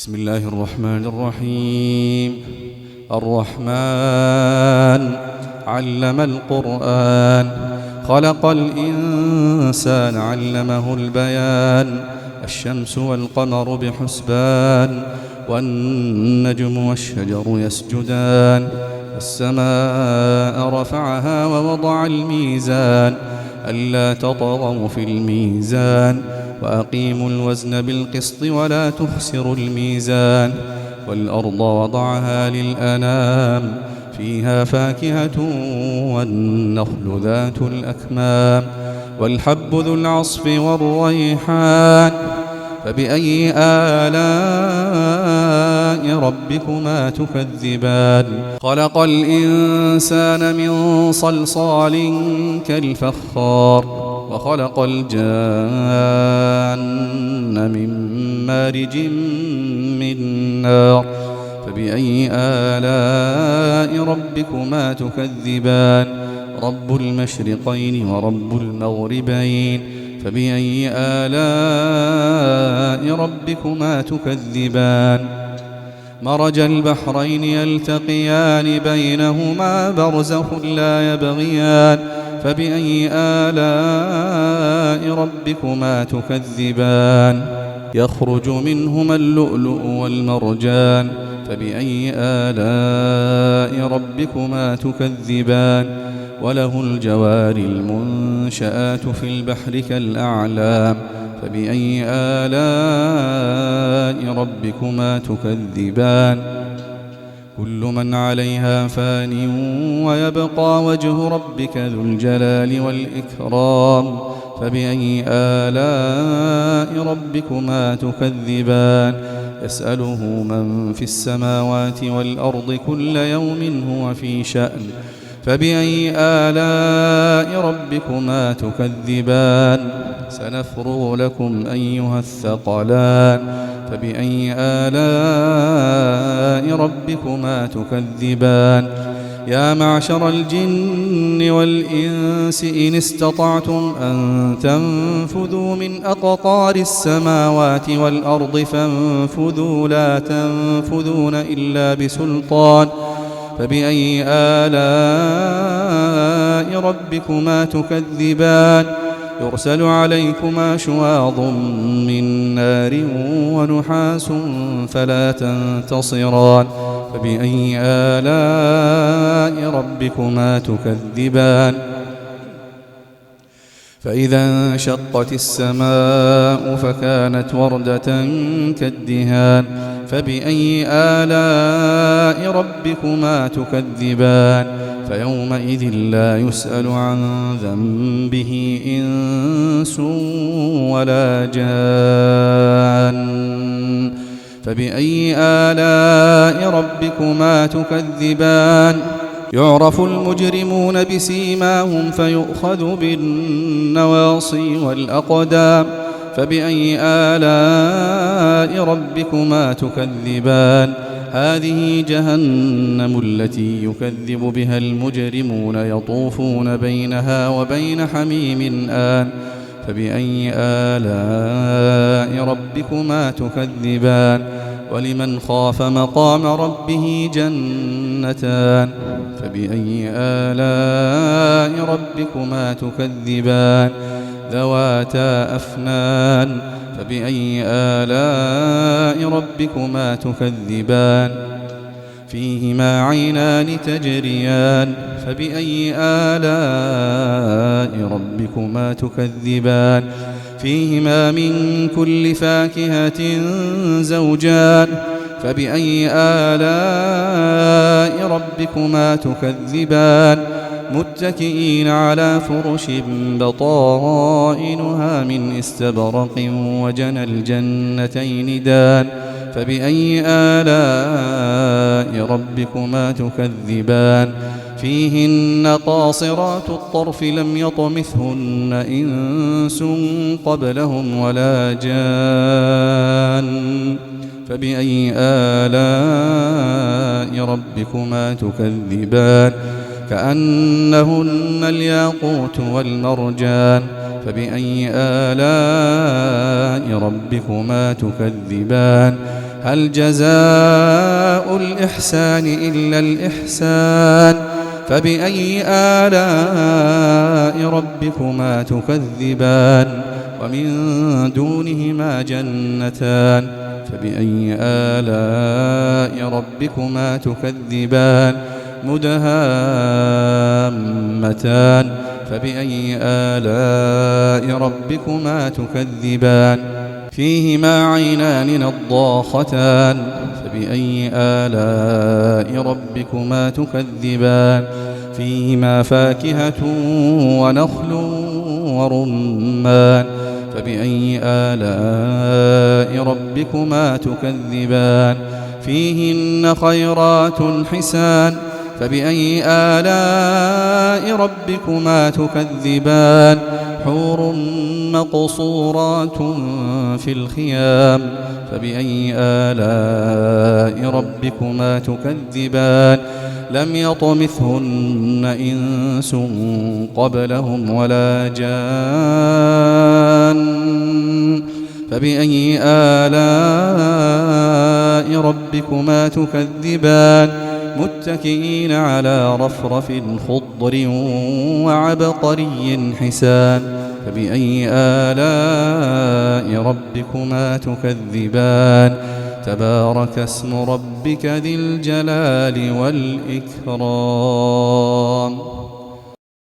بسم الله الرحمن الرحيم. الرحمن علم القرآن، خلق الإنسان علمه البيان. الشمس والقمر بحسبان، والنجم والشجر يسجدان. السماء رفعها ووضع الميزان، ألا تطغوا في الميزان، وأقيموا الوزن بالقسط ولا تخسروا الميزان. والأرض وضعها للأنام، فيها فاكهة والنخل ذات الأكمام، والحب ذو العصف والريحان. فبأي آلاء ربكما تكذبان؟ خلق الإنسان من صلصال كالفخار، وخلق الجان من مارج من نار. فبأي آلاء ربكما تكذبان؟ رب المشرقين ورب المغربين. فبأي آلاء ربكما تكذبان؟ مرج البحرين يلتقيان، بينهما برزخ لا يبغيان. فبأي آلاء ربكما تكذبان؟ يخرج منهما اللؤلؤ والمرجان. فبأي آلاء ربكما تكذبان؟ وله الجوار المنشآت في البحر كالأعلام. فبأي آلاء ربكما تكذبان؟ كل من عليها فان، ويبقى وجه ربك ذو الجلال والإكرام. فبأي آلاء ربكما تكذبان؟ يسأله من في السماوات والأرض كل يوم هو في شأن. فبأي آلاء ربكما تكذبان؟ سنفرغ لكم أيها الثقلان. فبأي آلاء ربكما تكذبان؟ يا معشر الجن والإنس إن استطعتم أن تنفذوا من أقطار السماوات والأرض فانفذوا، لا تنفذون إلا بسلطان. فبأي آلاء ربكما تكذبان؟ يرسل عليكما شواظ من نار ونحاس فلا تنتصران. فبأي آلاء ربكما تكذبان؟ فإذا انشقت السماء فكانت وردة كالدهان. فبأي آلاء ربكما تكذبان؟ فيومئذ لا يسأل عن ذنبه إنس ولا جان. فبأي آلاء ربكما تكذبان؟ يعرف المجرمون بسيماهم فيؤخذ بالنواصي والأقدام. فبأي آلاء ربكما تكذبان؟ هذه جهنم التي يكذب بها المجرمون، يطوفون بينها وبين حميم آن. فبأي آلاء ربكما تكذبان؟ ولمن خاف مقام ربه جنتان. فبأي آلاء ربكما تكذبان؟ ذواتا أفنان. فبأي آلاء ربكما تكذبان؟ فيهما عينان تجريان. فبأي آلاء ربكما تكذبان؟ فيهما من كل فاكهة زوجان. فبأي آلاء ربكما تكذبان؟ متكئين على فرش بطائنها من استبرق، وجنى الجنتين دان. فبأي آلاء ربكما تكذبان؟ فيهن قاصرات الطرف لم يطمثهن إنس قبلهم ولا جان. فبأي آلاء ربكما تكذبان؟ كأنهن الياقوت والمرجان. فبأي آلاء ربكما تكذبان؟ هل جزاء الإحسان إلا الإحسان فبأي آلاء ربكما تكذبان ومن دونهما جنتان فبأي آلاء ربكما تكذبان مدهامتان فبأي آلاء ربكما تكذبان فيهما عينان نضاختان فبأي آلاء ربكما تكذبان فيهما فاكهة ونخل ورمان فبأي آلاء ربكما تكذبان فيهن خيرات حسان فبأي آلاء ربكما تكذبان حور مقصورات في الخيام فبأي آلاء ربكما تكذبان لم يطمثهن إنس قبلهم ولا جان فبأي آلاء ربكما تكذبان متكئين على رفرف خضر وعبقري حسان فبأي آلاء ربكما تكذبان تبارك اسم ربك ذي الجلال والإكرام.